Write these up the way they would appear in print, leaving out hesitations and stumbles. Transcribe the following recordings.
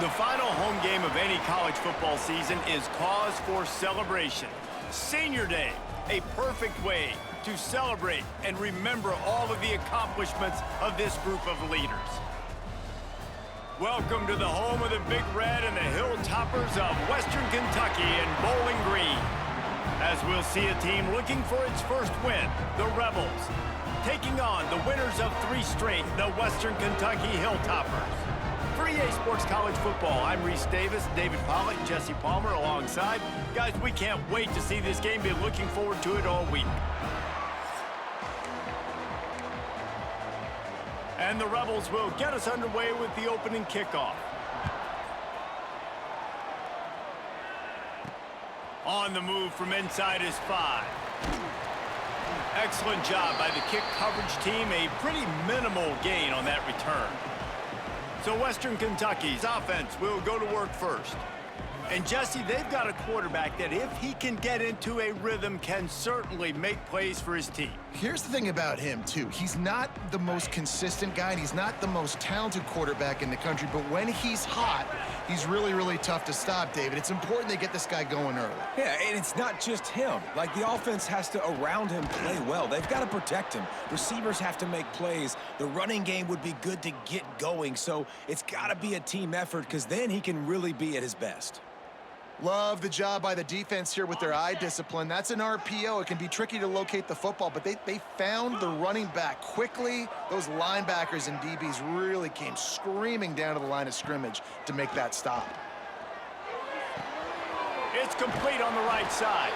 The final home game of any college football season is cause for celebration. Senior Day, a perfect way to celebrate and remember all of the accomplishments of this group of leaders. Welcome to the home of the Big Red and the Hilltoppers of Western Kentucky in Bowling Green. As we'll see a team looking for its first win, the Rebels, taking on the winners of 3 straight, the Western Kentucky Hilltoppers. For EA Sports College Football, I'm Reese Davis, David Pollock, Jesse Palmer alongside. Guys, we can't wait to see this game. Be looking forward to it all week. And the Rebels will get us underway with the opening kickoff. On the move from inside is 5. Excellent job by the kick coverage team. A pretty minimal gain on that return. So Western Kentucky's offense will go to work first. And Jesse, they've got a quarterback that if he can get into a rhythm can certainly make plays for his team. Here's the thing about him, too. He's not the most consistent guy, and he's not the most talented quarterback in the country, but when he's hot, he's really, really tough to stop, David. It's important they get this guy going early. Yeah, and it's not just him. Like, the offense has to, around him, play well. They've got to protect him. Receivers have to make plays. The running game would be good to get going, so it's got to be a team effort because then he can really be at his best. Love the job by the defense here with their eye discipline. That's an RPO. It can be tricky to locate the football, but they found the running back quickly. Those linebackers and DBs really came screaming down to the line of scrimmage to make that stop. It's complete on the right side.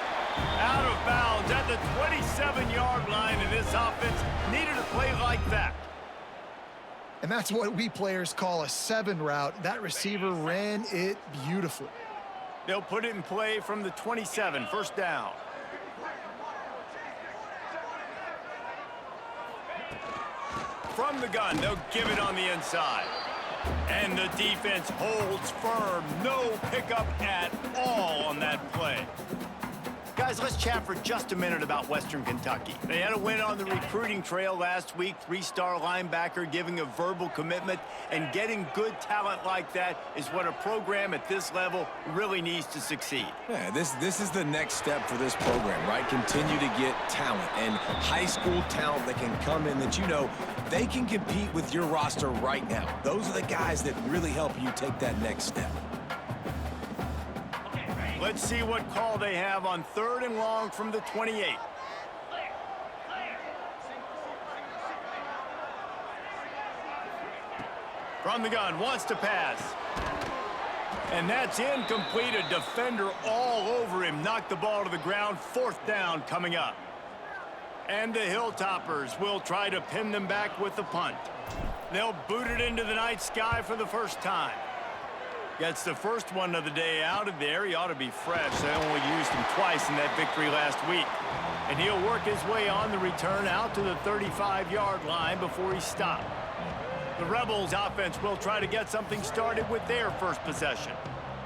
Out of bounds at the 27-yard line, and this offense needed a play like that. And that's what we players call a 7 route. That receiver ran it beautifully. They'll put it in play from the 27, first down. From the gun, they'll give it on the inside. And the defense holds firm. No pickup at all on that play. Guys, let's chat for just a minute about Western Kentucky. They had a win on the recruiting trail last week. 3-star linebacker giving a verbal commitment, and getting good talent like that is what a program at this level really needs to succeed. Yeah, this is the next step for this program, right? Continue to get talent and high school talent that can come in that you know they can compete with your roster right now. Those are the guys that really help you take that next step. Let's see what call they have on 3rd and long from the 28. From the gun, wants to pass. And that's incomplete. A defender all over him. Knocked the ball to the ground. 4th down coming up. And the Hilltoppers will try to pin them back with the punt. They'll boot it into the night sky for the first time. Gets the first one of the day out of there. He ought to be fresh. They only used him twice in that victory last week. And he'll work his way on the return out to the 35-yard line before he stopped. The Rebels offense will try to get something started with their first possession.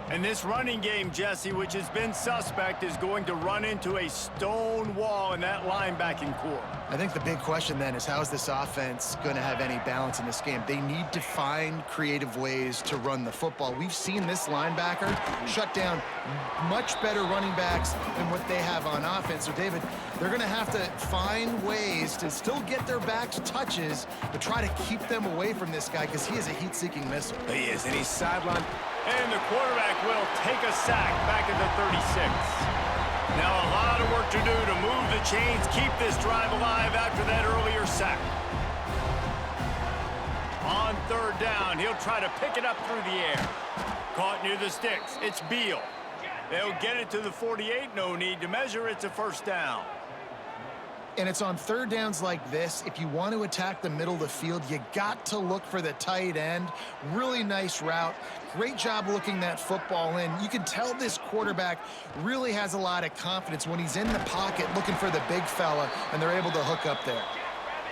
And this running game, Jesse, which has been suspect, is going to run into a stone wall in that linebacking core. I think the big question then is, how is this offense going to have any balance in this game? They need to find creative ways to run the football. We've seen this linebacker shut down much better running backs than what they have on offense. So, David, they're going to have to find ways to still get their backs touches, but try to keep them away from this guy because he is a heat-seeking missile. He is, and he's sidelined. And the quarterback will take a sack back at the 36. Now a lot of work to do to move the chains, keep this drive alive after that earlier sack. On 3rd down, he'll try to pick it up through the air. Caught near the sticks. It's Beal. They'll get it to the 48. No need to measure. It's a 1st down. And it's on 3rd downs like this. If you want to attack the middle of the field, you got to look for the tight end. Really nice route. Great job looking that football in. You can tell this quarterback really has a lot of confidence when he's in the pocket looking for the big fella, and they're able to hook up there.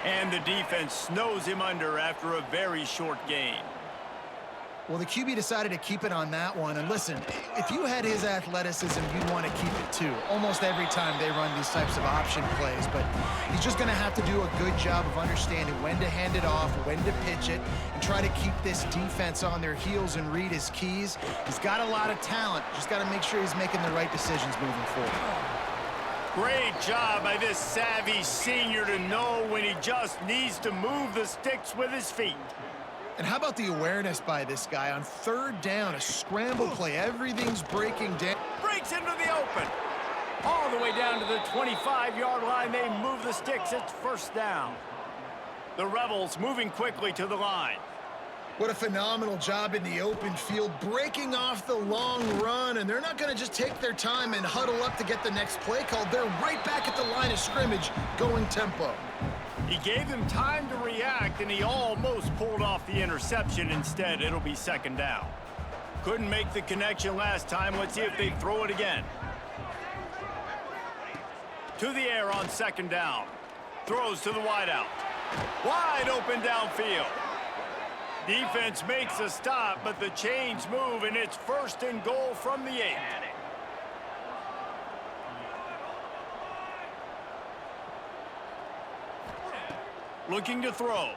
And the defense snows him under after a very short gain. Well, the QB decided to keep it on that one. And listen, if you had his athleticism, you'd want to keep it too. Almost every time they run these types of option plays. But he's just going to have to do a good job of understanding when to hand it off, when to pitch it, and try to keep this defense on their heels and read his keys. He's got a lot of talent. Just got to make sure he's making the right decisions moving forward. Great job by this savvy senior to know when he just needs to move the sticks with his feet. And how about the awareness by this guy on third down, a scramble play, everything's breaking down. Breaks into the open. All the way down to the 25-yard line, they move the sticks, it's first down. The Rebels moving quickly to the line. What a phenomenal job in the open field, breaking off the long run, and they're not going to just take their time and huddle up to get the next play called. They're right back at the line of scrimmage, going tempo. He gave him time to react, and he almost pulled off the interception. Instead, it'll be second down. Couldn't make the connection last time. Let's see if they throw it again. To the air on second down. Throws to the wideout. Wide open downfield. Defense makes a stop, but the chains move, and it's first and goal from the 8. Looking to throw.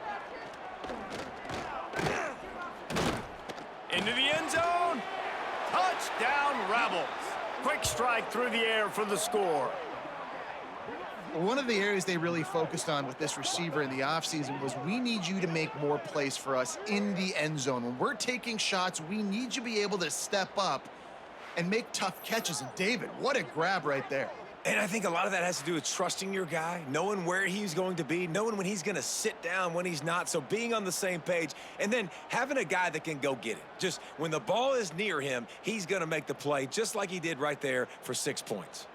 Into the end zone. Touchdown, Rebels. Quick strike through the air for the score. One of the areas they really focused on with this receiver in the offseason was we need you to make more plays for us in the end zone. When we're taking shots, we need you to be able to step up and make tough catches. And David, what a grab right there. And I think a lot of that has to do with trusting your guy, knowing where he's going to be, knowing when he's going to sit down, when he's not. So being on the same page, and then having a guy that can go get it. Just when the ball is near him, he's going to make the play, just like he did right there for 6 points.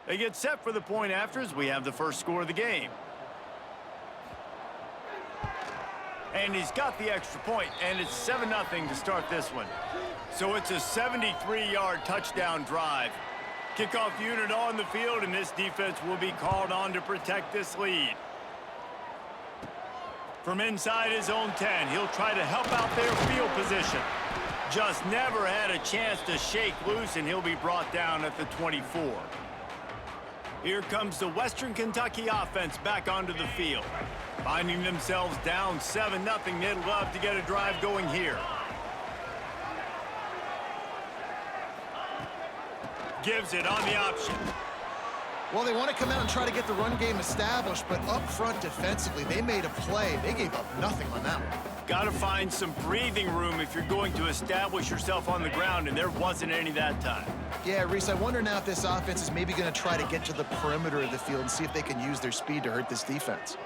They get set for the point after as we have the first score of the game. And he's got the extra point, and it's 7-0 to start this one. So it's a 73-yard touchdown drive. Kickoff unit on the field, and this defense will be called on to protect this lead. From inside his own 10, he'll try to help out their field position. Just never had a chance to shake loose, and he'll be brought down at the 24. Here comes the Western Kentucky offense back onto the field. Finding themselves down 7-0, they'd love to get a drive going here. Gives it on the option. Well, they want to come out and try to get the run game established, but up front defensively, they made a play. They gave up nothing on that one. Got to find some breathing room if you're going to establish yourself on the ground, and there wasn't any that time. Yeah, Reese, I wonder now if this offense is maybe going to try to get to the perimeter of the field and see if they can use their speed to hurt this defense.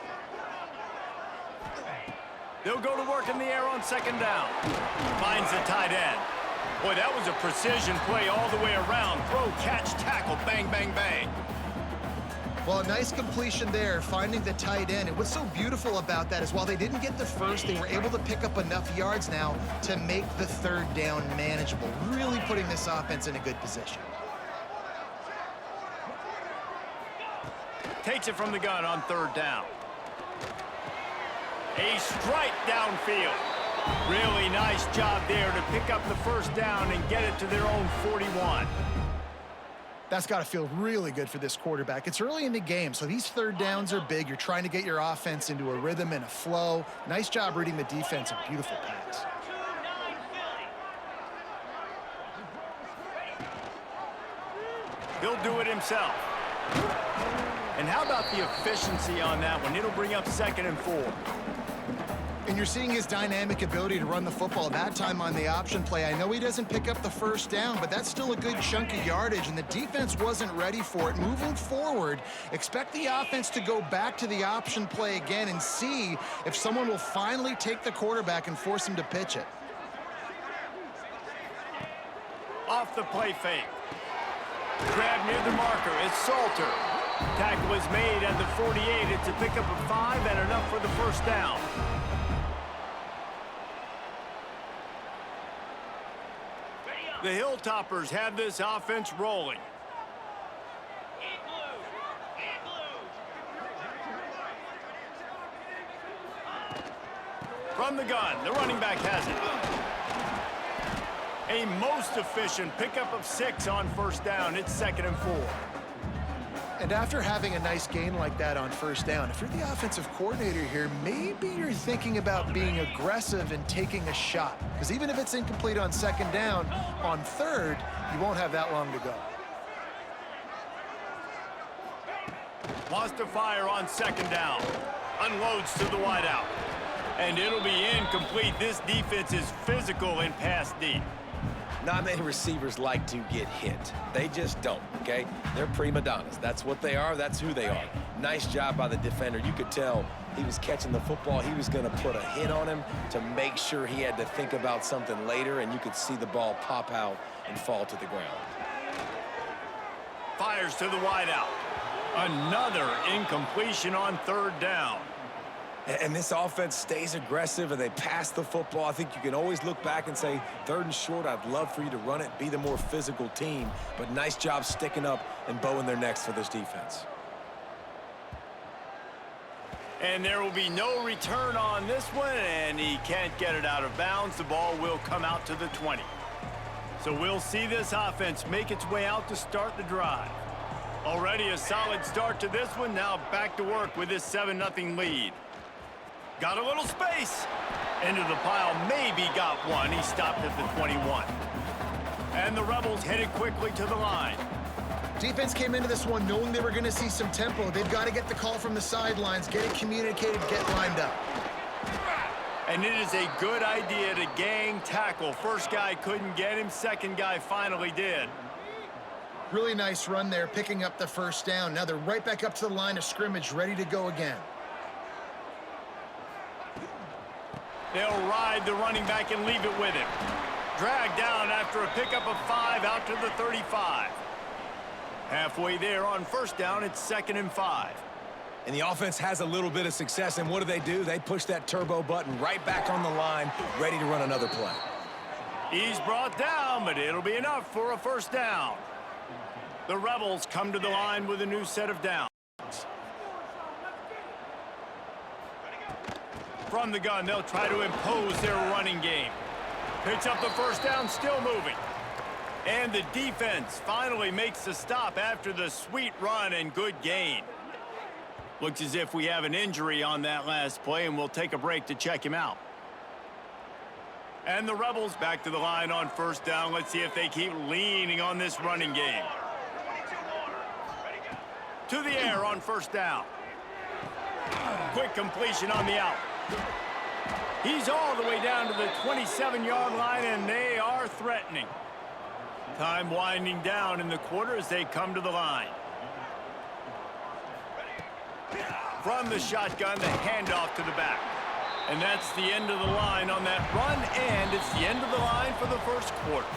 They'll go to work in the air on second down. Finds the tight end. Boy, that was a precision play all the way around. Throw, catch, tackle, bang, bang, bang. Well, a nice completion there, finding the tight end. And what's so beautiful about that is while they didn't get the first, they were able to pick up enough yards now to make the third down manageable, really putting this offense in a good position. Takes it from the gun on third down. A strike downfield. Really nice job there to pick up the first down and get it to their own 41. That's got to feel really good for this quarterback. It's early in the game, so these third downs are big. You're trying to get your offense into a rhythm and a flow. Nice job reading the defense. A beautiful pass. He'll do it himself. And how about the efficiency on that one? It'll bring up 2nd and 4. And you're seeing his dynamic ability to run the football, that time on the option play. I know he doesn't pick up the first down, but that's still a good chunk of yardage, and the defense wasn't ready for it. Moving forward, expect the offense to go back to the option play again and see if someone will finally take the quarterback and force him to pitch it. Off the play fake. Grab near the marker. It's Salter. Tackle is made at the 48. It's a pickup of 5 and enough for the first down. The Hilltoppers have this offense rolling. From the gun, the running back has it. A most efficient pickup of 6 on first down. It's 2nd and 4. And after having a nice gain like that on first down, if you're the offensive coordinator here, maybe you're thinking about being aggressive and taking a shot. Because even if it's incomplete on 2nd down, on 3rd, you won't have that long to go. Wants to fire on 2nd down. Unloads to the wideout. And it'll be incomplete. This defense is physical in pass deep. Not many receivers like to get hit. They just don't, okay? They're prima donnas. That's what they are. That's who they are. Nice job by the defender. You could tell he was catching the football. He was going to put a hit on him to make sure he had to think about something later, and you could see the ball pop out and fall to the ground. Fires to the wideout. Another incompletion on 3rd down. And this offense stays aggressive and they pass the football. I think you can always look back and say, 3rd and short, I'd love for you to run it, be the more physical team. But nice job sticking up and bowing their necks for this defense. And there will be no return on this one, and he can't get it out of bounds. The ball will come out to the 20. So we'll see this offense make its way out to start the drive. Already a solid start to this one. Now back to work with this 7-0 lead. Got a little space. Into the pile, maybe got one. He stopped at the 21. And the Rebels headed quickly to the line. Defense came into this one knowing they were going to see some tempo. They've got to get the call from the sidelines, get it communicated, get lined up. And it is a good idea to gang tackle. First guy couldn't get him. Second guy finally did. Really nice run there, picking up the first down. Now they're right back up to the line of scrimmage, ready to go again. They'll ride the running back and leave it with him. Dragged down after a pickup of 5 out to the 35. Halfway there on first down, it's 2nd and 5. And the offense has a little bit of success, and what do? They push that turbo button right back on the line, ready to run another play. He's brought down, but it'll be enough for a first down. The Rebels come to the line with a new set of downs. From the gun, they'll try to impose their running game. Picks up the first down, still moving. And the defense finally makes the stop after the sweet run and good gain. Looks as if we have an injury on that last play, and we'll take a break to check him out. And the Rebels back to the line on first down. Let's see if they keep leaning on this running game. To the air on first down. Quick completion on the out. He's all the way down to the 27-yard line, and they are threatening. Time winding down in the quarter as they come to the line. From the shotgun, the handoff to the back. And that's the end of the line on that run, and it's the end of the line for the first quarter.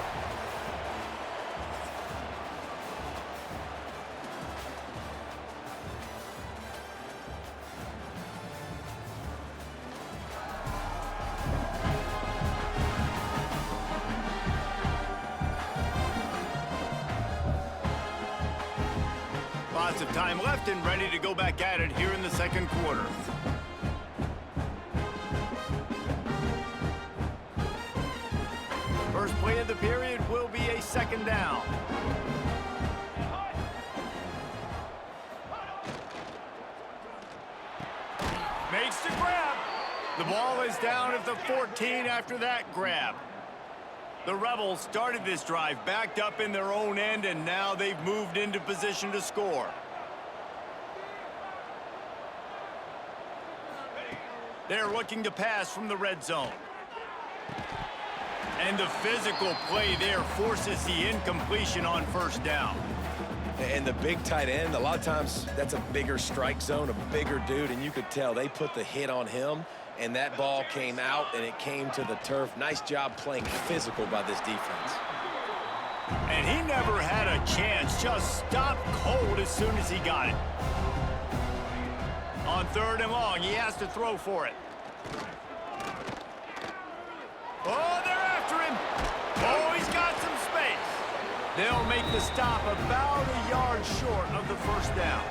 Lots of time left and ready to go back at it here in the second quarter. First play of the period will be a second down. Makes the grab. The ball is down at the 14 after that grab. The Rebels started this drive backed up in their own end, and now they've moved into position to score. They're looking to pass from the red zone. And the physical play there forces the incompletion on first down. And the big tight end, a lot of times that's a bigger strike zone, a bigger dude, and you could tell they put the hit on him, and that ball came out and it came to the turf. Nice job playing physical by this defense. And he never had a chance, just stopped cold as soon as he got it. On third and long, he has to throw for it. Oh, they're after him. Oh, he's got some space. They'll make the stop about a yard short of the first down.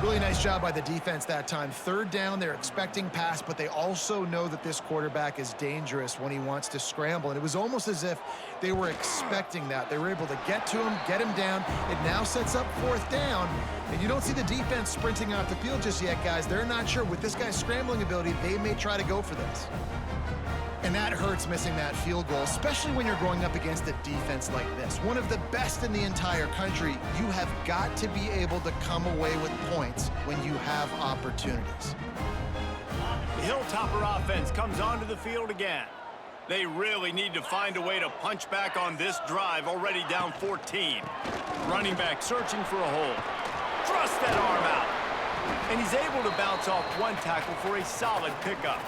Really nice job by the defense that time. Third down, they're expecting pass, but they also know that this quarterback is dangerous when he wants to scramble. And it was almost as if they were expecting that. They were able to get to him, get him down. It now sets up fourth down. And you don't see the defense sprinting off the field just yet, guys. They're not sure. With this guy's scrambling ability, they may try to go for this. And that hurts, missing that field goal, especially when you're going up against a defense like this. One of the best in the entire country. You have got to be able to come away with points when you have opportunities. The Hilltopper offense comes onto the field again. They really need to find a way to punch back on this drive, already down 14. Running back searching for a hole. Thrust that arm out. And he's able to bounce off one tackle for a solid pickup.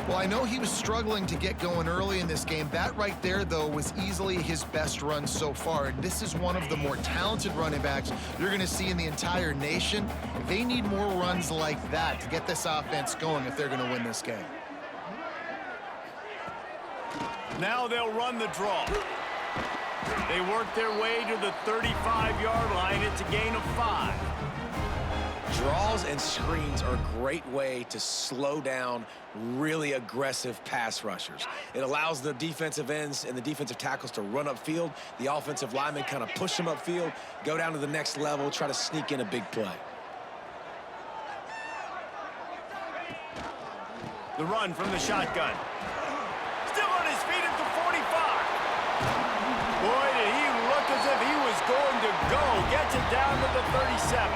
Well, I know he was struggling to get going early in this game. That right there, though, was easily his best run so far. And this is one of the more talented running backs you're going to see in the entire nation. They need more runs like that to get this offense going if they're going to win this game. Now they'll run the draw. They work their way to the 35-yard line. It's a gain of 5. Draws and screens are a great way to slow down really aggressive pass rushers. It allows the defensive ends and the defensive tackles to run upfield. The offensive linemen kind of push them upfield, go down to the next level, try to sneak in a big play. The run from the shotgun. Still on his feet at the 45. Boy, did he look as if he was going to go. Gets it down to the 37.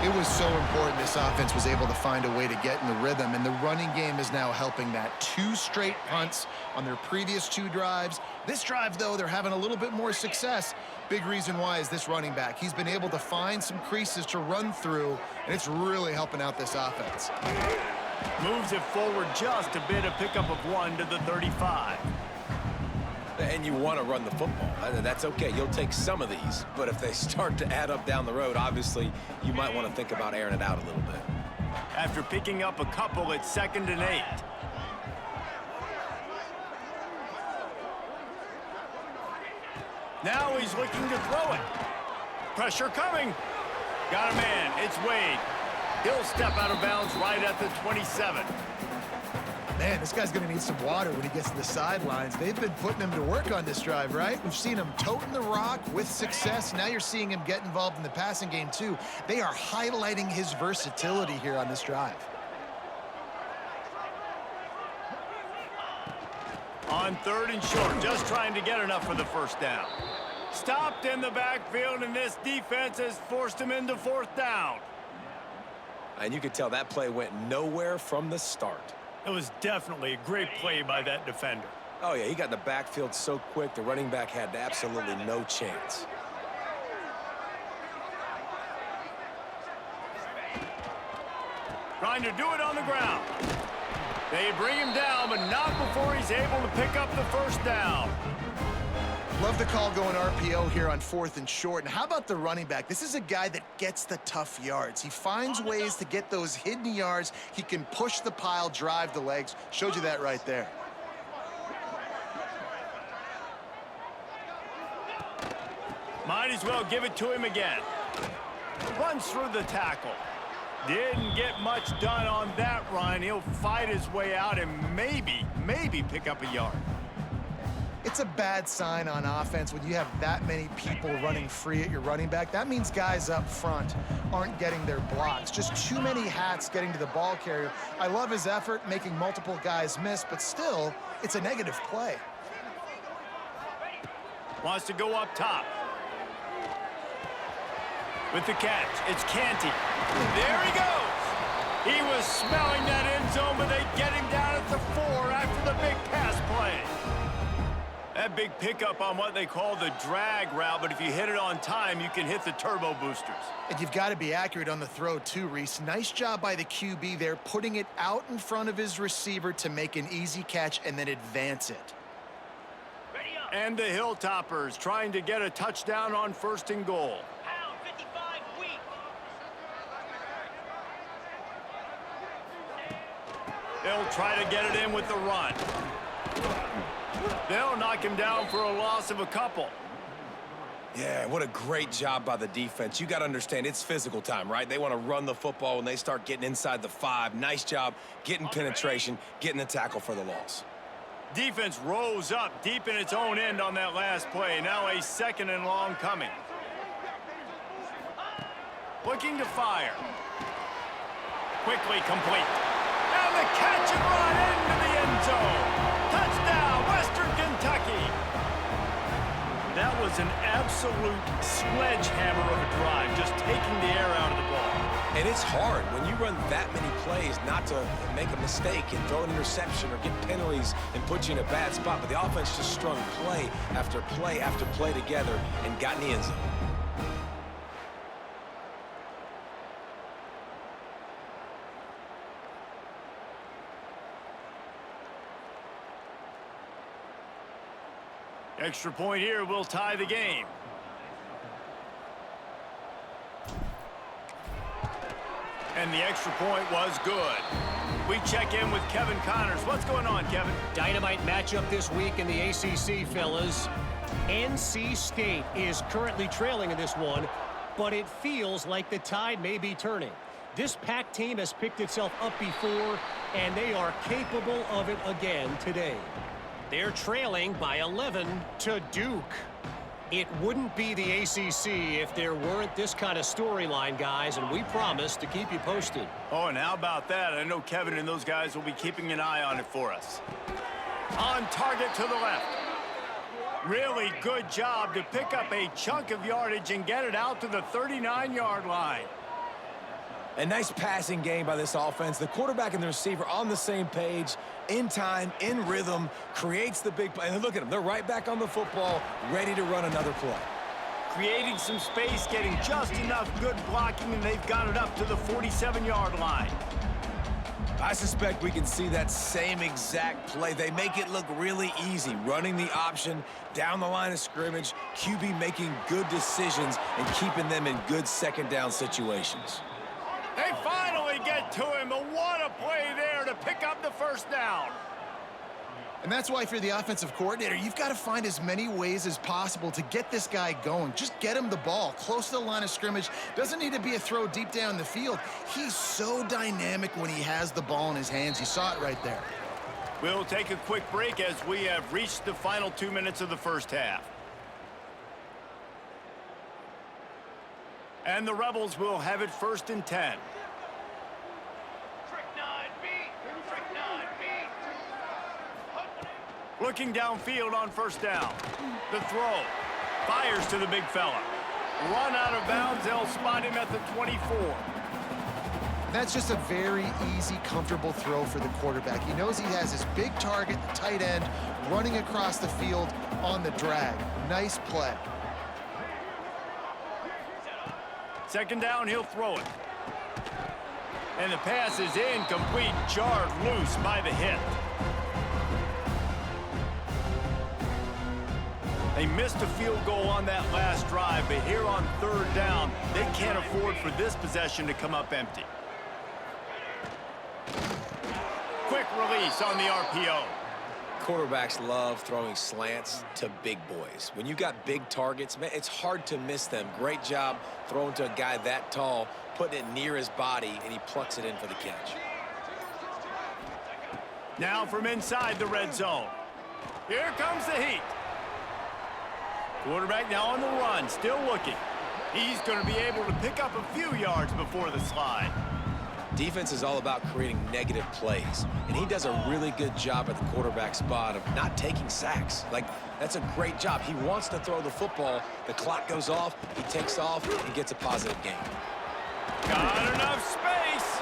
It was so important this offense was able to find a way to get in the rhythm, and the running game is now helping that. 2 straight punts on their previous 2 drives. This drive, though, they're having a little bit more success. Big reason why is this running back. He's been able to find some creases to run through, and it's really helping out this offense. Moves it forward just a bit, a pickup of 1 to the 35. And you want to run the football. That's okay. You'll take some of these. But if they start to add up down the road, obviously, you might want to think about airing it out a little bit. After picking up a couple, it's 2nd and 8. Now he's looking to throw it. Pressure coming. Got a man. It's Wade. He'll step out of bounds right at the 27. Man, this guy's going to need some water when he gets to the sidelines. They've been putting him to work on this drive, right? We've seen him toting the rock with success. Now you're seeing him get involved in the passing game, too. They are highlighting his versatility here on this drive. On 3rd and short, just trying to get enough for the first down. Stopped in the backfield, and this defense has forced him into 4th down. And you could tell that play went nowhere from the start. It was definitely a great play by that defender. Oh, yeah, he got in the backfield so quick, the running back had absolutely no chance. Trying to do it on the ground. They bring him down, but not before he's able to pick up the first down. Love the call going RPO here on 4th and short. And how about the running back? This is a guy that gets the tough yards. He finds ways to get those hidden yards. He can push the pile, drive the legs. Showed you that right there. Might as well give it to him again. Runs through the tackle. Didn't get much done on that run. He'll fight his way out and maybe pick up a yard. It's a bad sign on offense when you have that many people running free at your running back. That means guys up front aren't getting their blocks. Just too many hats getting to the ball carrier. I love his effort, making multiple guys miss, but still, it's a negative play. Wants to go up top. With the catch, it's Canty. There he goes. He was smelling that end zone, but they get him down at the 4 after the big pass play. That big pickup on what they call the drag route, but if you hit it on time, you can hit the turbo boosters. And you've got to be accurate on the throw too, Reese. Nice job by the QB there, putting it out in front of his receiver to make an easy catch and then advance it. And the Hilltoppers trying to get a touchdown on 1st and goal. They'll try to get it in with the run. They'll knock him down for a loss of a couple. Yeah, what a great job by the defense. You got to understand, it's physical time, right? They want to run the football when they start getting inside the 5. Nice job getting penetration, getting the tackle for the loss. Defense rose up deep in its own end on that last play. Now a 2nd and long coming. Looking to fire. Quickly complete. And the catch and run into the end zone. Touchdown, Western Kentucky. That was an absolute sledgehammer of a drive, just taking the air out of the ball. And it's hard when you run that many plays not to make a mistake and throw an interception or get penalties and put you in a bad spot. But the offense just strung play after play after play together and got in the end zone. Extra point here will tie the game. And the extra point was good. We check in with Kevin Connors. What's going on, Kevin? Dynamite matchup this week in the ACC, fellas. NC State is currently trailing in this one, but it feels like the tide may be turning. This Pac team has picked itself up before, and they are capable of it again today. They're trailing by 11 to Duke. It wouldn't be the ACC if there weren't this kind of storyline, guys, and we promise to keep you posted. Oh, and how about that? I know Kevin and those guys will be keeping an eye on it for us. On target to the left. Really good job to pick up a chunk of yardage and get it out to the 39-yard line. A nice passing game by this offense. The quarterback and the receiver on the same page, in time, in rhythm, creates the big play. And look at them. They're right back on the football, ready to run another play. Creating some space, getting just enough good blocking, and they've got it up to the 47-yard line. I suspect we can see that same exact play. They make it look really easy, running the option down the line of scrimmage, QB making good decisions and keeping them in good second down situations. They finally get to him, but what a play there to pick up the first down. And that's why if you're the offensive coordinator, you've got to find as many ways as possible to get this guy going. Just get him the ball close to the line of scrimmage. Doesn't need to be a throw deep down the field. He's so dynamic when he has the ball in his hands. You saw it right there. We'll take a quick break as we have reached the final 2 minutes of the first half. And the Rebels will have it 1st and 10. Looking downfield on 1st down. The throw. Fires to the big fella. Run out of bounds. They'll spot him at the 24. That's just a very easy, comfortable throw for the quarterback. He knows he has his big target, the tight end, running across the field on the drag. Nice play. 2nd down, he'll throw it. And the pass is incomplete, jarred loose by the hit. They missed a field goal on that last drive, but here on 3rd down, they can't afford for this possession to come up empty. Quick release on the RPO. Quarterbacks love throwing slants to big boys. When you got big targets, man, it's hard to miss them. Great job throwing to a guy that tall, putting it near his body, and he plucks it in for the catch. Now from inside the red zone. Here comes the heat. Quarterback now on the run, still looking. He's going to be able to pick up a few yards before the slide. Defense is all about creating negative plays, and he does a really good job at the quarterback spot of not taking sacks. Like, that's a great job. He wants to throw the football. The clock goes off, he takes off, and gets a positive gain. Got enough space,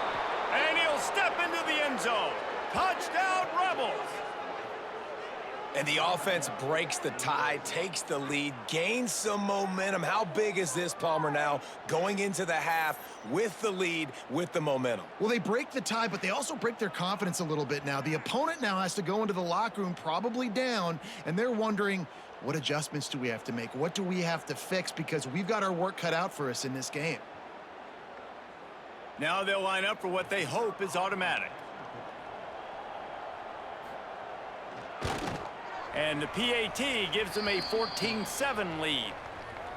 and he'll step into the end zone. Touchdown, Rebels! And the offense breaks the tie, takes the lead, gains some momentum. How big is this, Palmer, now going into the half with the lead, with the momentum? Well, they break the tie, but they also break their confidence a little bit now. The opponent now has to go into the locker room probably down, and they're wondering, what adjustments do we have to make? What do we have to fix? Because we've got our work cut out for us in this game. Now they'll line up for what they hope is automatic. And the PAT gives them a 14-7 lead.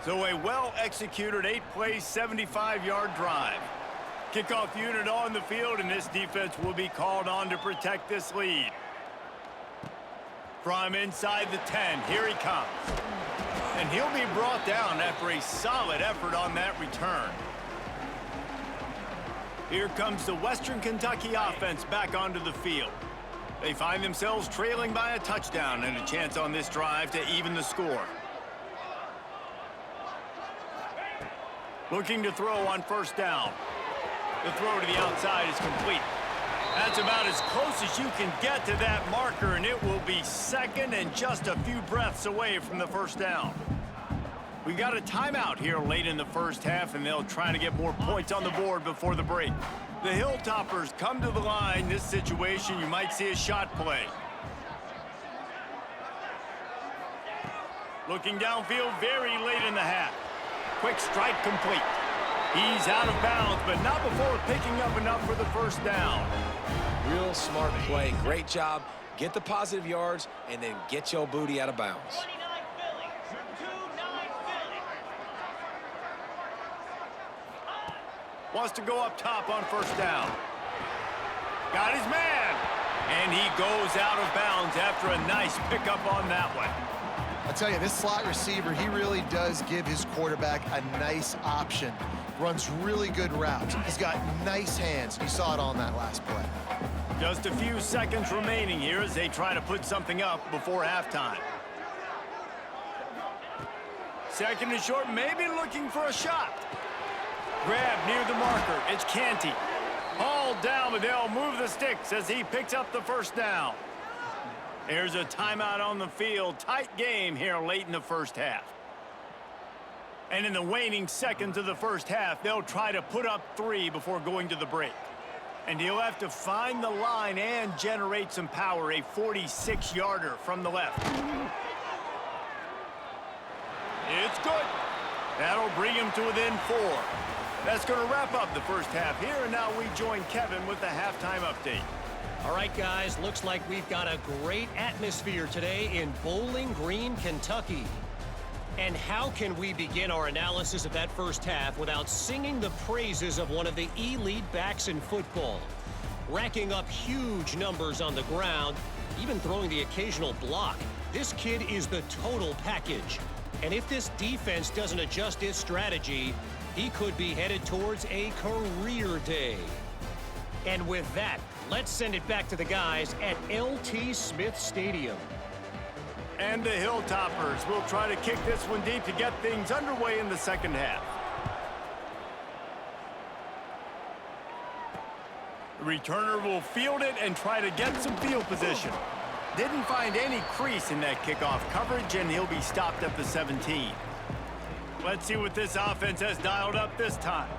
So a well-executed 8-play, 75-yard drive. Kickoff unit on the field, and this defense will be called on to protect this lead. From inside the 10, here he comes. And he'll be brought down after a solid effort on that return. Here comes the Western Kentucky offense back onto the field. They find themselves trailing by a touchdown and a chance on this drive to even the score. Looking to throw on first down. The throw to the outside is complete. That's about as close as you can get to that marker, and it will be second and just a few breaths away from the first down. We got a timeout here late in the first half, and they'll try to get more points on the board before the break. The Hilltoppers come to the line. This situation, you might see a shot play. Looking downfield very late in the half. Quick strike complete. He's out of bounds, but not before picking up enough for the first down. Real smart play. Great job. Get the positive yards, and then get your booty out of bounds. Wants to go up top on first down. Got his man. And he goes out of bounds after a nice pickup on that one. I'll tell you, this slot receiver, he really does give his quarterback a nice option. Runs really good routes. He's got nice hands. You saw it on that last play. Just a few seconds remaining here as they try to put something up before halftime. Second and short, maybe looking for a shot. Grab near the marker. It's Canty. Hauled down, but they'll move the sticks as he picks up the first down. There's a timeout on the field. Tight game here late in the first half. And in the waning seconds of the first half, they'll try to put up 3 before going to the break. And he'll have to find the line and generate some power. A 46-yarder from the left. It's good. That'll bring him to within 4. That's going to wrap up the first half here, and now we join Kevin with the halftime update. All right, guys, looks like we've got a great atmosphere today in Bowling Green, Kentucky. And how can we begin our analysis of that first half without singing the praises of one of the elite backs in football? Racking up huge numbers on the ground, even throwing the occasional block. This kid is the total package. And if this defense doesn't adjust its strategy, he could be headed towards a career day. And with that, let's send it back to the guys at LT Smith Stadium. And the Hilltoppers will try to kick this one deep to get things underway in the second half. The returner will field it and try to get some field position. Didn't find any crease in that kickoff coverage, and he'll be stopped at the 17. Let's see what this offense has dialed up this time.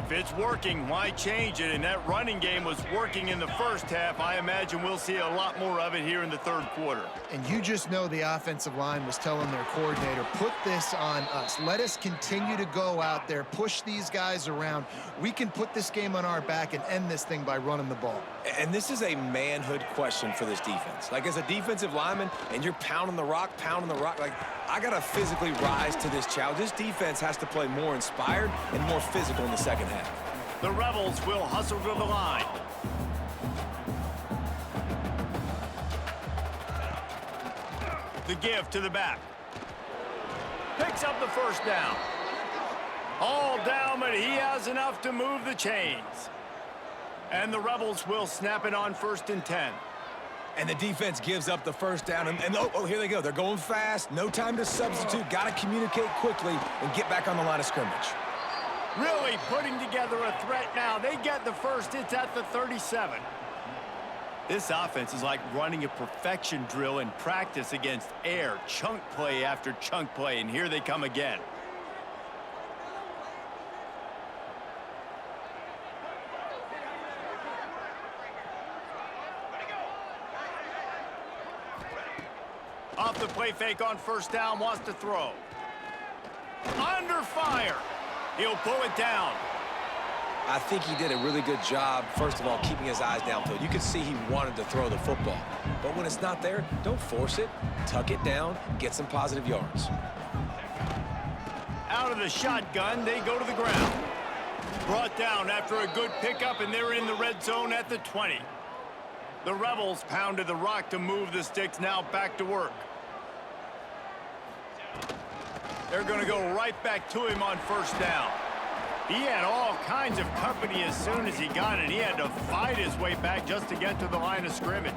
If it's working, why change it? And that running game was working in the first half. I imagine we'll see a lot more of it here in the third quarter. And you just know the offensive line was telling their coordinator, put this on us. Let us continue to go out there, push these guys around. We can put this game on our back and end this thing by running the ball. And this is a manhood question for this defense. Like, as a defensive lineman, and you're pounding the rock, like, I got to physically rise to this challenge. This defense has to play more inspired and more physical in the second half. The Rebels will hustle to the line. The give to the back. Picks up the first down. All down, but he has enough to move the chains. And the Rebels will snap it on 1st and 10. And the defense gives up the first down. And oh, here they go. They're going fast. No time to substitute. Got to communicate quickly and get back on the line of scrimmage. Really putting together a threat now. They get the first. It's at the 37. This offense is like running a perfection drill in practice against air. Chunk play after chunk play. And here they come again. Off the play fake on first down, wants to throw. Under fire. He'll pull it down. I think he did a really good job, first of all, keeping his eyes downfield. You could see he wanted to throw the football. But when it's not there, don't force it. Tuck it down, get some positive yards. Out of the shotgun, they go to the ground. Brought down after a good pickup, and they're in the red zone at the 20. The Rebels pounded the rock to move the sticks, now back to work. They're going to go right back to him on first down. He had all kinds of company as soon as he got it. He had to fight his way back just to get to the line of scrimmage.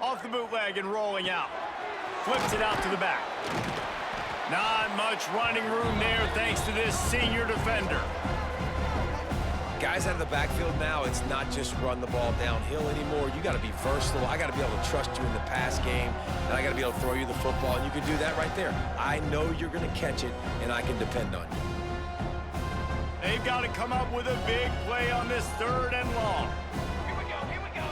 Off the bootleg and rolling out. Flips it out to the back. Not much running room there thanks to this senior defender. Guys out of the backfield now, it's not just run the ball downhill anymore. You got to be versatile. I got to be able to trust you in the pass game, and I got to be able to throw you the football, and you can do that right there. I know you're going to catch it, and I can depend on you. They've got to come up with a big play on this 3rd and long. Here we go.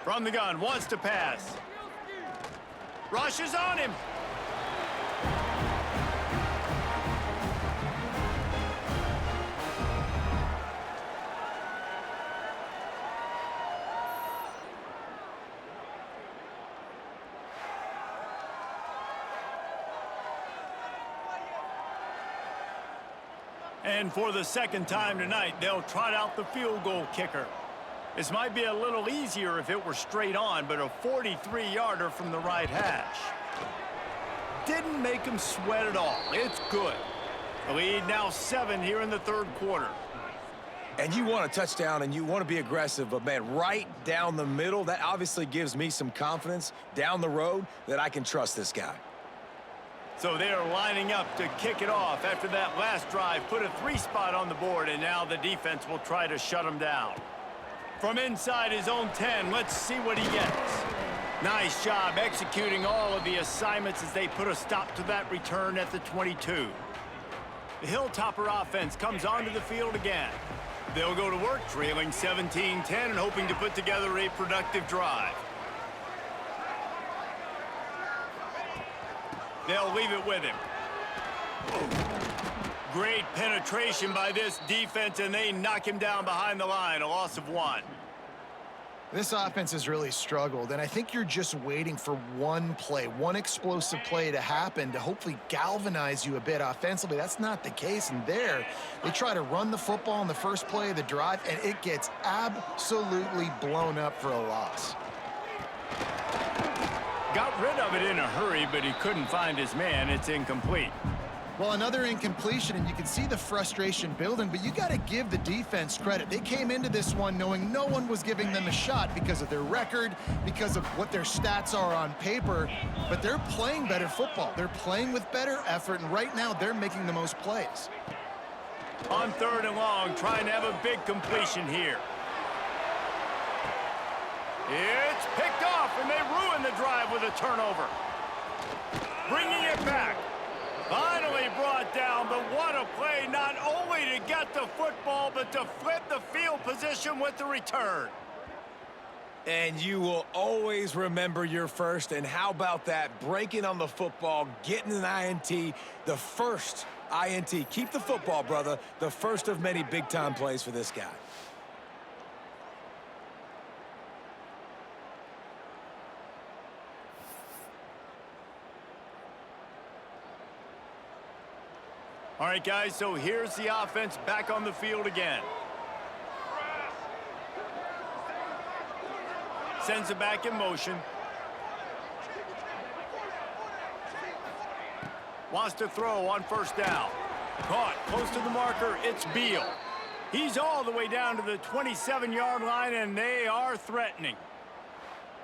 From the gun, wants to pass. Rushes on him. And for the second time tonight, they'll trot out the field goal kicker. This might be a little easier if it were straight on, but a 43-yarder from the right hash. Didn't make him sweat at all. It's good. The lead now 7 here in the 3rd quarter. And you want a touchdown, and you want to be aggressive, but, man, right down the middle, that obviously gives me some confidence down the road that I can trust this guy. So they're lining up to kick it off after that last drive. Put a 3 spot on the board, and now the defense will try to shut him down. From inside his own 10, let's see what he gets. Nice job executing all of the assignments as they put a stop to that return at the 22. The Hilltopper offense comes onto the field again. They'll go to work trailing 17-10 and hoping to put together a productive drive. They'll leave it with him. Great penetration by this defense, and they knock him down behind the line, a loss of 1. This offense has really struggled, and I think you're just waiting for one play, one explosive play to happen to hopefully galvanize you a bit offensively. That's not the case, and there, they try to run the football in the first play of the drive, and it gets absolutely blown up for a loss. Got rid of it in a hurry, but he couldn't find his man. It's incomplete. Well, another incompletion, and you can see the frustration building, but you got to give the defense credit. They came into this one knowing no one was giving them a shot because of their record, because of what their stats are on paper, but they're playing better football. They're playing with better effort, and right now they're making the most plays. On 3rd and long, trying to have a big completion here. It's picked off, and they ruin the drive with a turnover. Bringing it back. Finally brought down, but what a play, not only to get the football, but to flip the field position with the return. And you will always remember your first, and how about that? Breaking on the football, getting an INT, the first INT. Keep the football, brother. The first of many big-time plays for this guy. All right, guys, so here's the offense back on the field again. Sends it back in motion. Wants to throw on first down. Caught close to the marker. It's Beal. He's all the way down to the 27-yard line, and they are threatening.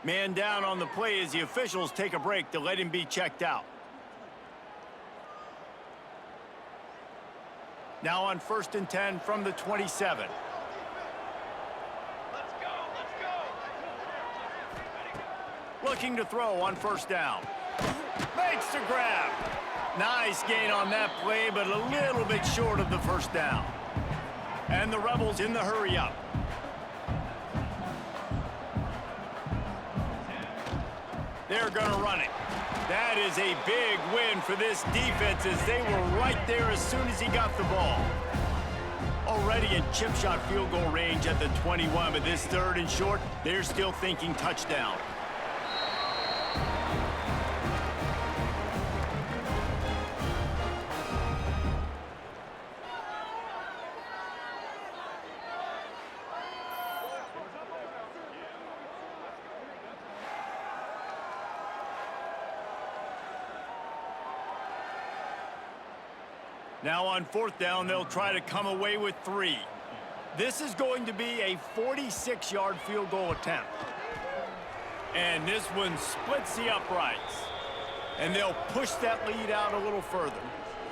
Man down on the play as the officials take a break to let him be checked out. Now on 1st and 10 from the 27. Let's go. Looking to throw on first down. Makes the grab. Nice gain on that play, but a little bit short of the first down. And the Rebels in the hurry up. They're going to run it. That is a big win for this defense as they were right there as soon as he got the ball. Already already in chip shot field goal range at the 21, but this 3rd and short, they're still thinking touchdown. Now on 4th down, they'll try to come away with 3. This is going to be a 46-yard field goal attempt. And this one splits the uprights. And they'll push that lead out a little further.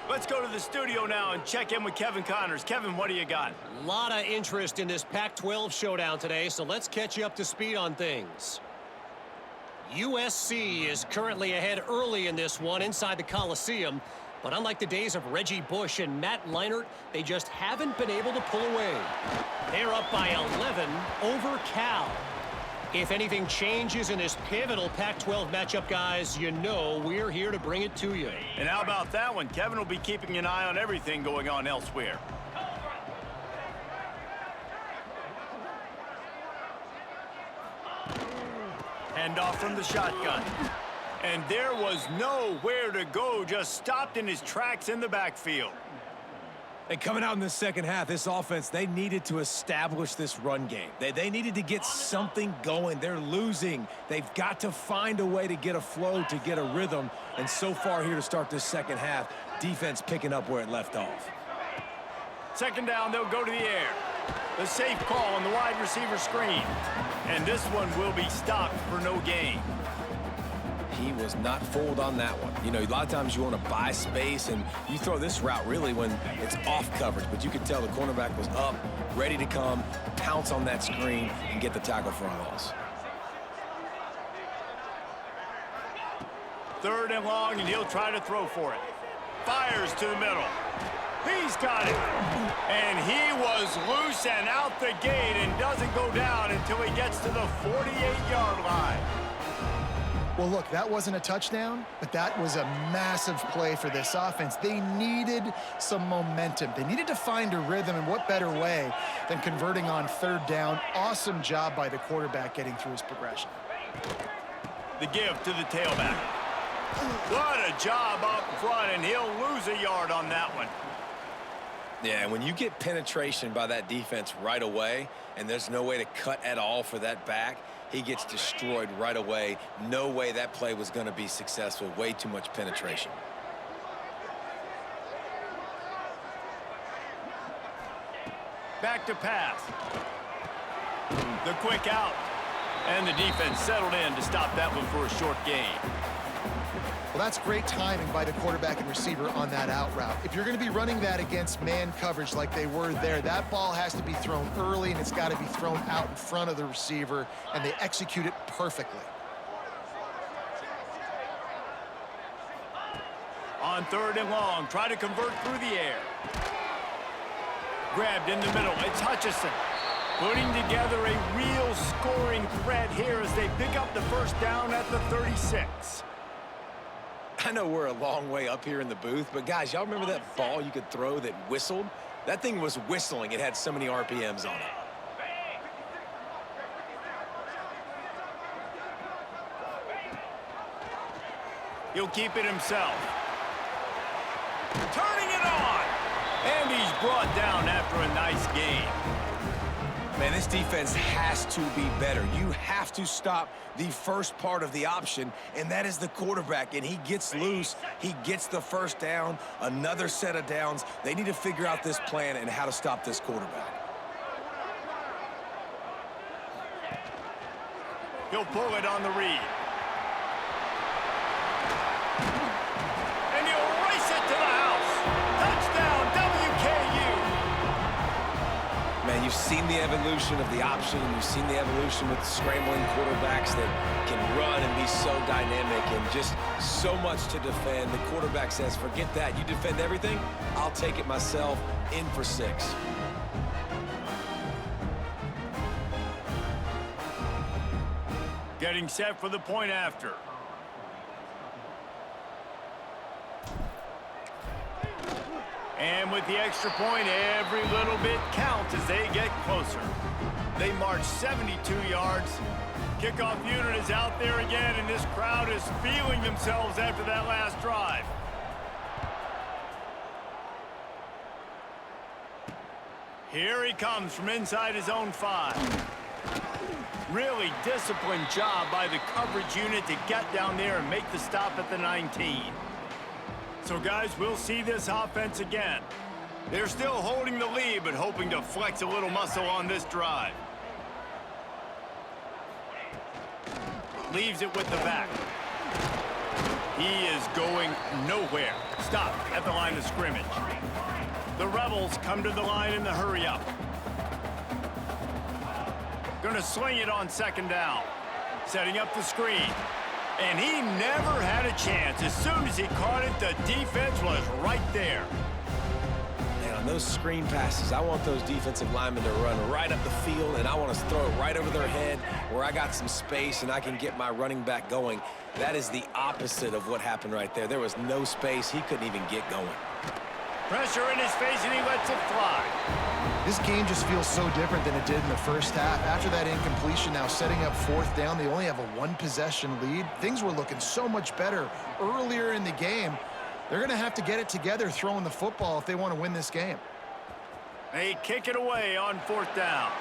Let's go to the studio now and check in with Kevin Connors. Kevin, what do you got? A lot of interest in this Pac-12 showdown today, so let's catch you up to speed on things. USC is currently ahead early in this one inside the Coliseum. But unlike the days of Reggie Bush and Matt Leinart, they just haven't been able to pull away. They're up by 11 over Cal. If anything changes in this pivotal Pac-12 matchup, guys, you know we're here to bring it to you. And how about that one? Kevin will be keeping an eye on everything going on elsewhere. Handoff from the shotgun. And there was nowhere to go, just stopped in his tracks in the backfield. And coming out in the second half, this offense, they needed to establish this run game. They needed to get something going. They're losing. They've got to find a way to get a flow, to get a rhythm. And so far here to start this second half, defense picking up where it left off. 2nd down, they'll go to the air. The safe call on the wide receiver screen. And this one will be stopped for no gain. He was not fooled on that one. You know, a lot of times you want to buy space, and you throw this route really when it's off coverage. But you could tell the cornerback was up, ready to come, pounce on that screen, and get the tackle for a loss. 3rd and long, and he'll try to throw for it. Fires to the middle. He's got it. And he was loose and out the gate and doesn't go down until he gets to the 48-yard line. Well, look, that wasn't a touchdown, but that was a massive play for this offense. They needed some momentum. They needed to find a rhythm, and what better way than converting on 3rd down. Awesome job by the quarterback getting through his progression. The give to the tailback. What a job up front, and he'll lose a yard on that one. Yeah, and when you get penetration by that defense right away, and there's no way to cut at all for that back, he gets destroyed right away. No way that play was going to be successful. Way too much penetration. Back to pass. The quick out. And the defense settled in to stop that one for a short gain. Well, that's great timing by the quarterback and receiver on that out route. If you're going to be running that against man coverage like they were there, that ball has to be thrown early, and it's got to be thrown out in front of the receiver, and they execute it perfectly. On 3rd and long, try to convert through the air. Grabbed in the middle. It's Hutchison. Putting together a real scoring threat here as they pick up the 1st down at the 36. I know we're a long way up here in the booth, but guys, y'all remember that ball you could throw that whistled? That thing was whistling. It had so many RPMs on it. He'll keep it himself. Turning it on. And he's brought down after a nice gain. Man, this defense has to be better. You have to stop the first part of the option, and that is the quarterback. And he gets loose. He gets the 1st down, another set of downs. They need to figure out this plan and how to stop this quarterback. He'll pull it on the read. And he'll race it to the house. Touchdown, WKU. Man, you've seen the evolution of the option, and you've seen the evolution with the scrambling quarterbacks that can run and be so dynamic and just so much to defend. The quarterback says, forget that. You defend everything, I'll take it myself. In for 6. Getting set for the point after. And with the extra point, every little bit counts as they get closer. They march 72 yards. Kickoff unit is out there again, and this crowd is feeling themselves after that last drive. Here he comes from inside his own 5. Really disciplined job by the coverage unit to get down there and make the stop at the 19. So, guys, we'll see this offense again. They're still holding the lead, but hoping to flex a little muscle on this drive. Leaves it with the back. He is going nowhere. Stop at the line of scrimmage. The Rebels come to the line in the hurry-up. Gonna sling it on 2nd down. Setting up the screen. And he never had a chance. As soon as he caught it, the defense was right there. And on those screen passes, I want those defensive linemen to run right up the field, and I want to throw it right over their head where I got some space and I can get my running back going. That is the opposite of what happened right there. There was no space. He couldn't even get going. Pressure in his face, and he lets it fly. This game just feels so different than it did in the first half. After that incompletion, now setting up 4th down, they only have a 1-possession lead. Things were looking so much better earlier in the game. They're going to have to get it together throwing the football if they want to win this game. They kick it away on 4th down.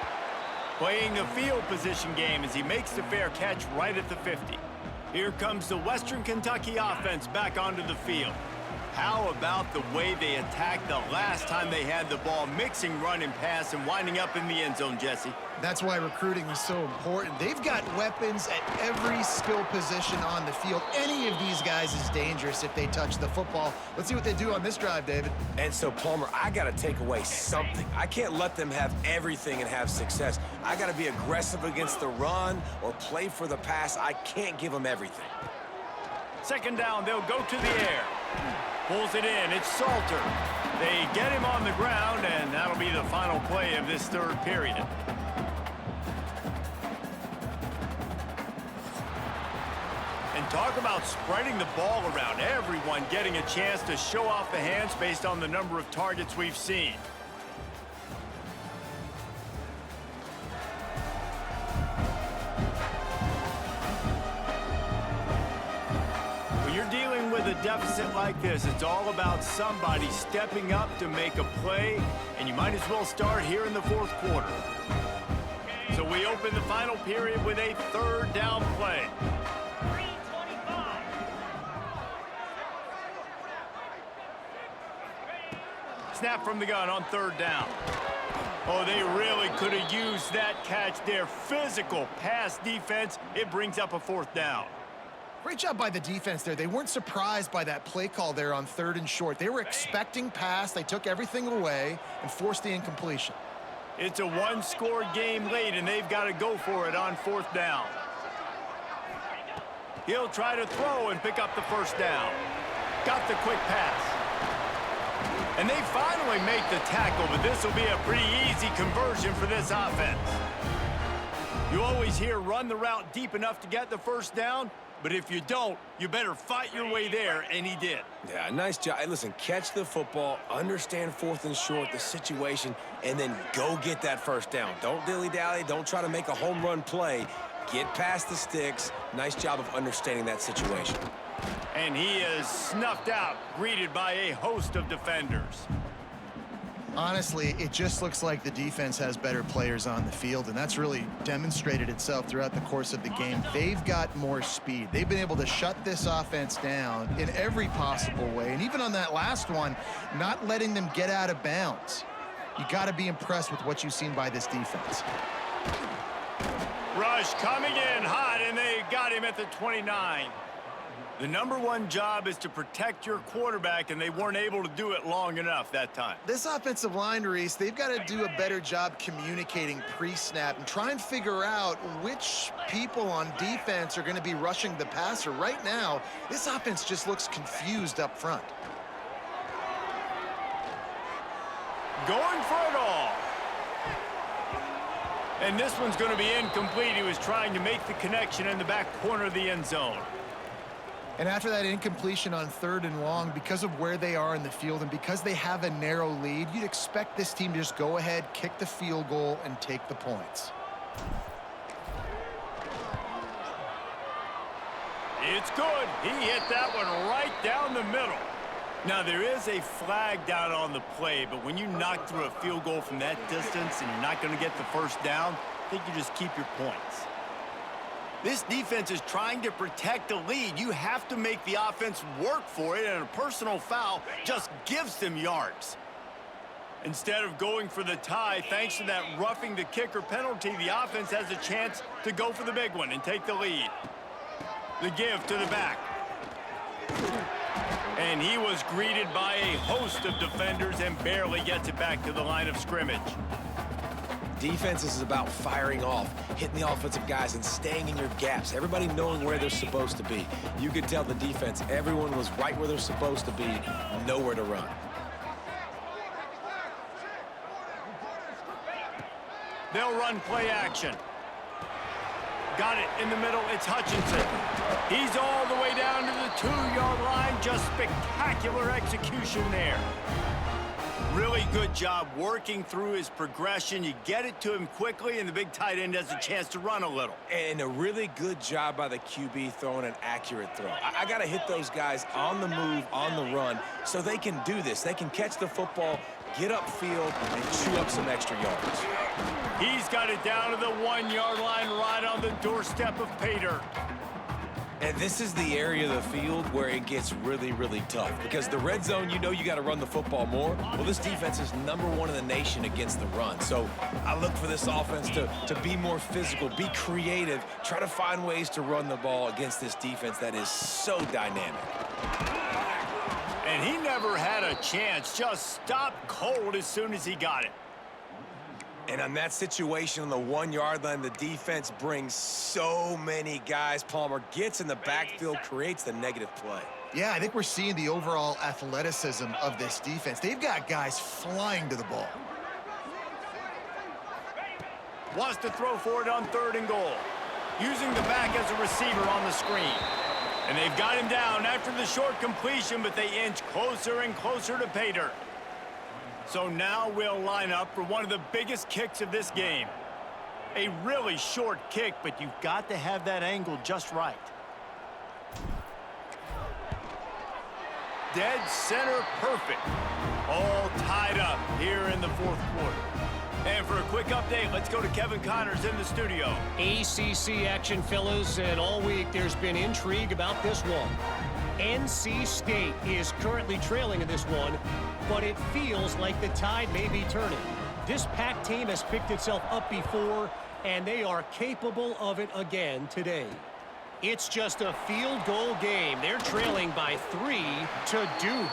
Playing the field position game as he makes the fair catch right at the 50. Here comes the Western Kentucky offense back onto the field. How about the way they attacked the last time they had the ball, mixing run and pass and winding up in the end zone, Jesse? That's why recruiting is so important. They've got weapons at every skill position on the field. Any of these guys is dangerous if they touch the football. Let's see what they do on this drive, David. And so, Palmer, I got to take away something. I can't let them have everything and have success. I got to be aggressive against the run or play for the pass. I can't give them everything. 2nd down, they'll go to the air. Pulls it in, it's Salter. They get him on the ground, and that'll be the final play of this 3rd period. And talk about spreading the ball around. Everyone getting a chance to show off the hands based on the number of targets we've seen. Dealing with a deficit like this, it's all about somebody stepping up to make a play, and you might as well start here in the 4th quarter. So we open the final period with a 3rd down play. Snap from the gun on 3rd down. Oh, they really could have used that catch there. Physical pass defense. It brings up a 4th down. Great job by the defense there. They weren't surprised by that play call there on 3rd and short. They were expecting pass. They took everything away and forced the incompletion. It's a 1-score game late, and they've got to go for it on 4th down. He'll try to throw and pick up the 1st down. Got the quick pass. And they finally make the tackle, but this will be a pretty easy conversion for this offense. You always hear run the route deep enough to get the 1st down. But if you don't, you better fight your way there, and he did. Yeah, nice job. Hey, listen, catch the football, understand 4th and short, the situation, and then go get that 1st down. Don't dilly-dally. Don't try to make a home run play. Get past the sticks. Nice job of understanding that situation. And he is snuffed out, greeted by a host of defenders. Honestly, it just looks like the defense has better players on the field, and that's really demonstrated itself throughout the course of the game. They've got more speed. They've been able to shut this offense down in every possible way, and even on that last one, not letting them get out of bounds. You got to be impressed with what you've seen by this defense. Rush coming in hot, and they got him at the 29. The #1 job is to protect your quarterback, and they weren't able to do it long enough that time. This offensive line, Reese, they've got to do a better job communicating pre-snap and try and figure out which people on defense are going to be rushing the passer. Right now, this offense just looks confused up front. Going for it all. And this one's going to be incomplete. He was trying to make the connection in the back corner of the end zone. And after that incompletion on 3rd and long, because of where they are in the field and because they have a narrow lead, you'd expect this team to just go ahead, kick the field goal, and take the points. It's good. He hit that one right down the middle. Now, there is a flag down on the play, but when you knock through a field goal from that distance and you're not going to get the first down, I think you just keep your points. This defense is trying to protect the lead. You have to make the offense work for it, and a personal foul just gives them yards. Instead of going for the tie, thanks to that roughing the kicker penalty, the offense has a chance to go for the big one and take the lead. The give to the back. And he was greeted by a host of defenders and barely gets it back to the line of scrimmage. Defense is about firing off, hitting the offensive guys, and staying in your gaps. Everybody knowing where they're supposed to be. You could tell the defense, everyone was right where they're supposed to be, nowhere to run. They'll run play action. Got it in the middle. It's Hutchinson. He's all the way down to the 2-yard line. Just spectacular execution there. Really good job working through his progression. You get it to him quickly, and the big tight end has a chance to run a little. And a really good job by the QB throwing an accurate throw. I got to hit those guys on the move, on the run, so they can do this. They can catch the football, get upfield, and chew up some extra yards. He's got it down to the 1-yard line right on the doorstep of pay dirt. And this is the area of the field where it gets really, really tough. Because the red zone, you know you got to run the football more. Well, this defense is #1 in the nation against the run. So I look for this offense to be more physical, be creative, try to find ways to run the ball against this defense that is so dynamic. And he never had a chance. Just stopped cold as soon as he got it. And on that situation on the 1-yard line, the defense brings so many guys. Palmer gets in the backfield, creates the negative play. Yeah, I think we're seeing the overall athleticism of this defense. They've got guys flying to the ball. Wants to throw for it on 3rd and goal. Using the back as a receiver on the screen. And they've got him down after the short completion, but they inch closer and closer to pay dirt. So now we'll line up for one of the biggest kicks of this game. A really short kick, but you've got to have that angle just right. Dead center perfect. All tied up here in the 4th quarter. And for a quick update, let's go to Kevin Connors in the studio. ACC action, fellas, and all week there's been intrigue about this one. NC State is currently trailing in this one, but it feels like the tide may be turning. This Pac team has picked itself up before, and they are capable of it again today. It's just a field goal game. They're trailing by 3 to Duke.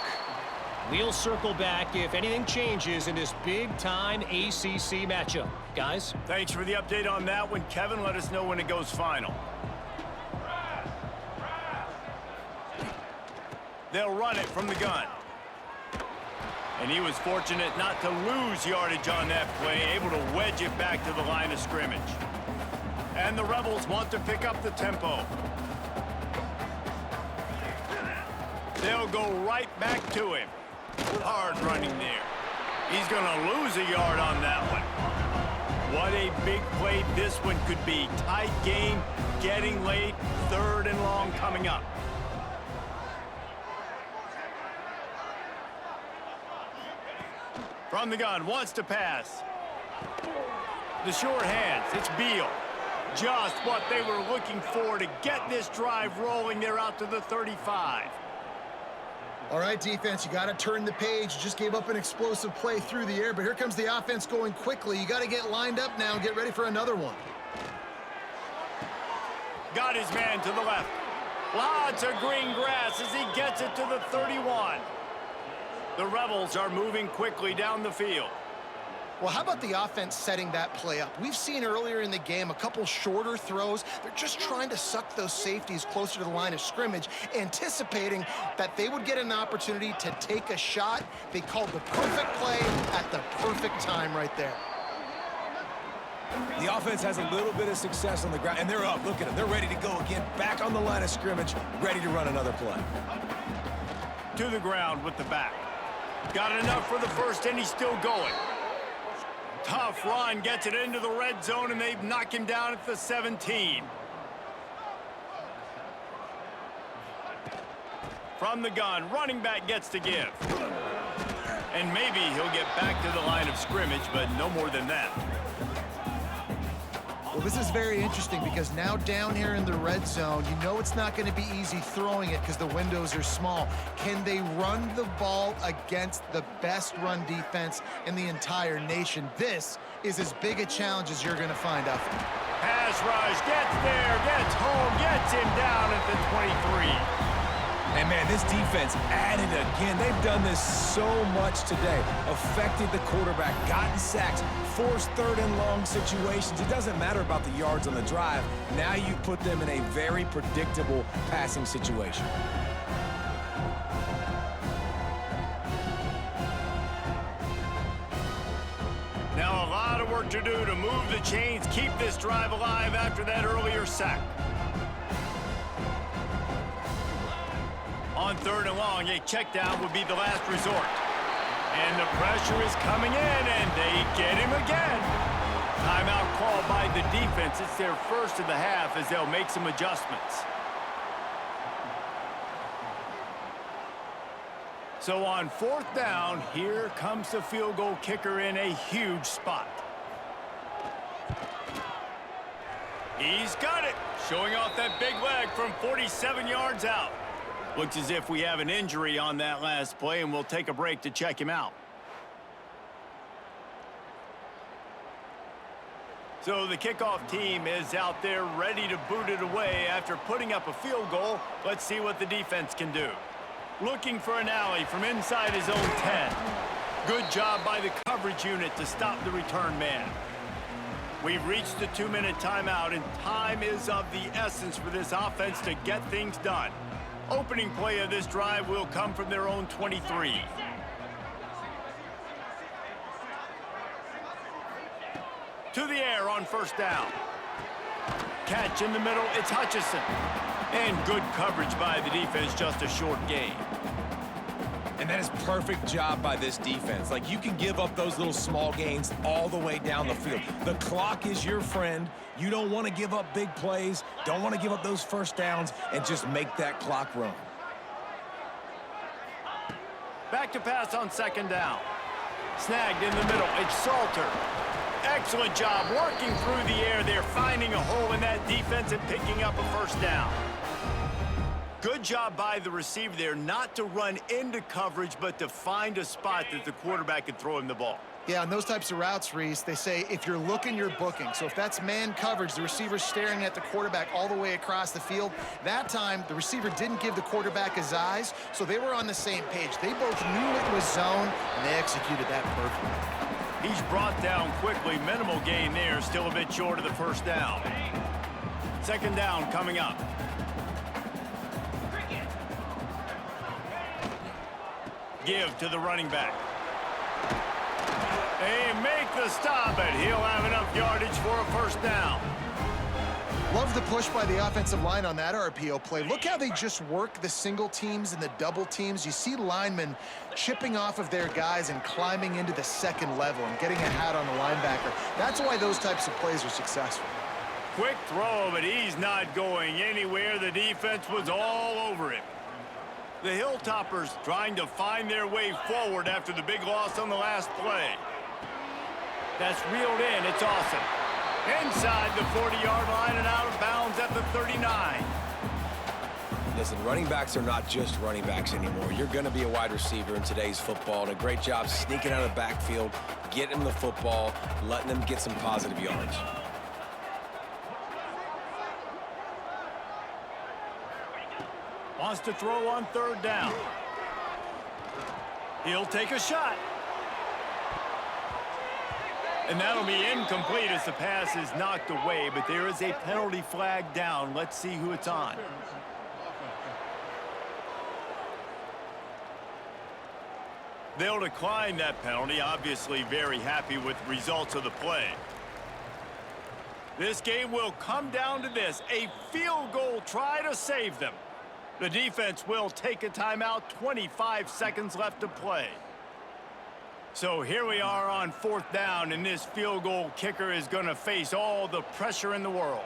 We'll circle back if anything changes in this big-time ACC matchup. Guys? Thanks for the update on that one, Kevin. Let us know when it goes final. They'll run it from the gun. And he was fortunate not to lose yardage on that play, able to wedge it back to the line of scrimmage. And the Rebels want to pick up the tempo. They'll go right back to him. Hard running there. He's going to lose a yard on that one. What a big play this one could be. Tight game, getting late, 3rd and long coming up. From the gun, wants to pass. The sure hands, it's Beal. Just what they were looking for to get this drive rolling. They're out to the 35. All right, defense, you got to turn the page. You just gave up an explosive play through the air, but here comes the offense going quickly. You got to get lined up now and get ready for another one. Got his man to the left. Lots of green grass as he gets it to the 31. The Rebels are moving quickly down the field. Well, how about the offense setting that play up? We've seen earlier in the game a couple shorter throws. They're just trying to suck those safeties closer to the line of scrimmage, anticipating that they would get an opportunity to take a shot. They called the perfect play at the perfect time right there. The offense has a little bit of success on the ground, and they're up. Look at them. They're ready to go again. Back on the line of scrimmage, ready to run another play. To the ground with the back. Got enough for the first, and he's still going. Tough run, gets it into the red zone, and they knock him down at the 17. From the gun, running back gets to give. And maybe he'll get back to the line of scrimmage, but no more than that. Well, this is very interesting because now down here in the red zone, you know it's not going to be easy throwing it because the windows are small. Can they run the ball against the best run defense in the entire nation? This is as big a challenge as you're going to find out. Pass rush, gets there, gets home, gets him down at the 23. And, man, this defense added again. They've done this so much today. Affected the quarterback, gotten sacks, forced third and long situations. It doesn't matter about the yards on the drive. Now you put them in a very predictable passing situation. Now a lot of work to do to move the chains, keep this drive alive after that earlier sack. On third and long, a check down would be the last resort. And the pressure is coming in, and they get him again. Timeout called by the defense. It's their first of the half as they'll make some adjustments. So on fourth down, here comes the field goal kicker in a huge spot. He's got it, showing off that big leg from 47 yards out. Looks as if we have an injury on that last play, and we'll take a break to check him out. So the kickoff team is out there ready to boot it away after putting up a field goal. Let's see what the defense can do. Looking for an alley from inside his own 10. Good job by the coverage unit to stop the return man. We've reached the 2-minute timeout, and time is of the essence for this offense to get things done. Opening play of this drive will come from their own 23. To the air on first down. Catch in the middle, it's Hutchinson. And good coverage by the defense, just a short gain. And that is perfect job by this defense. Like, you can give up those little small gains all the way down the field. The clock is your friend. You don't want to give up big plays, don't want to give up those first downs, and just make that clock run. Back to pass on second down. Snagged in the middle, it's Salter. Excellent job working through the air there, finding a hole in that defense and picking up a first down. Good job by the receiver there, not to run into coverage, but to find a spot that the quarterback can throw him the ball. Yeah, on those types of routes, Reese, they say if you're looking, you're booking. So if that's man coverage, the receiver's staring at the quarterback all the way across the field. That time, the receiver didn't give the quarterback his eyes, so they were on the same page. They both knew it was zone, and they executed that perfectly. He's brought down quickly. Minimal gain there, still a bit short of the first down. Second down coming up. Give to the running back. They make the stop, but he'll have enough yardage for a first down. Love the push by the offensive line on that RPO play. Look how they just work the single teams and the double teams. You see linemen chipping off of their guys and climbing into the second level and getting a hat on the linebacker. That's why those types of plays are successful. Quick throw, but he's not going anywhere. The defense was all over him. The Hilltoppers trying to find their way forward after the big loss on the last play. That's reeled in. It's awesome. Inside the 40-yard line and out of bounds at the 39. Listen, running backs are not just running backs anymore. You're going to be a wide receiver in today's football, and a great job sneaking out of the backfield, getting them the football, letting them get some positive yards. Wants to throw on third down. He'll take a shot. And that'll be incomplete as the pass is knocked away, but there is a penalty flag down. Let's see who it's on. They'll decline that penalty, obviously very happy with the results of the play. This game will come down to this, a field goal try to save them. The defense will take a timeout, 25 seconds left to play. So here we are on 4th down, and this field goal kicker is going to face all the pressure in the world.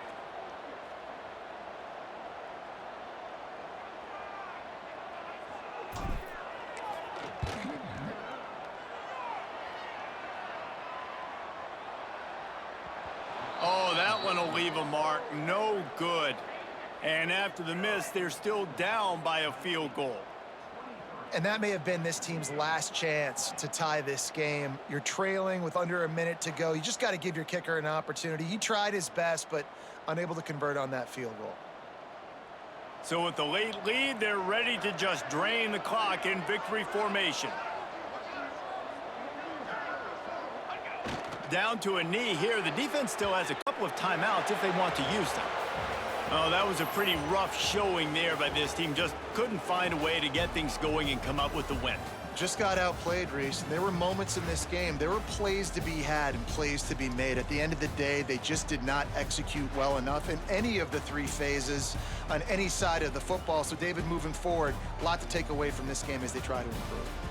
Oh, that one will leave a mark. No good. And after the miss, they're still down by a field goal. And that may have been this team's last chance to tie this game. You're trailing with under a minute to go. You just got to give your kicker an opportunity. He tried his best, but unable to convert on that field goal. So with the late lead, they're ready to just drain the clock in victory formation. Down to a knee here. The defense still has a couple of timeouts if they want to use them. Oh, that was a pretty rough showing there by this team. Just couldn't find a way to get things going and come up with the win. Just got outplayed, Reese. There were moments in this game. There were plays to be had and plays to be made. At the end of the day, they just did not execute well enough in any of the 3 phases on any side of the football. So, David, moving forward, a lot to take away from this game as they try to improve.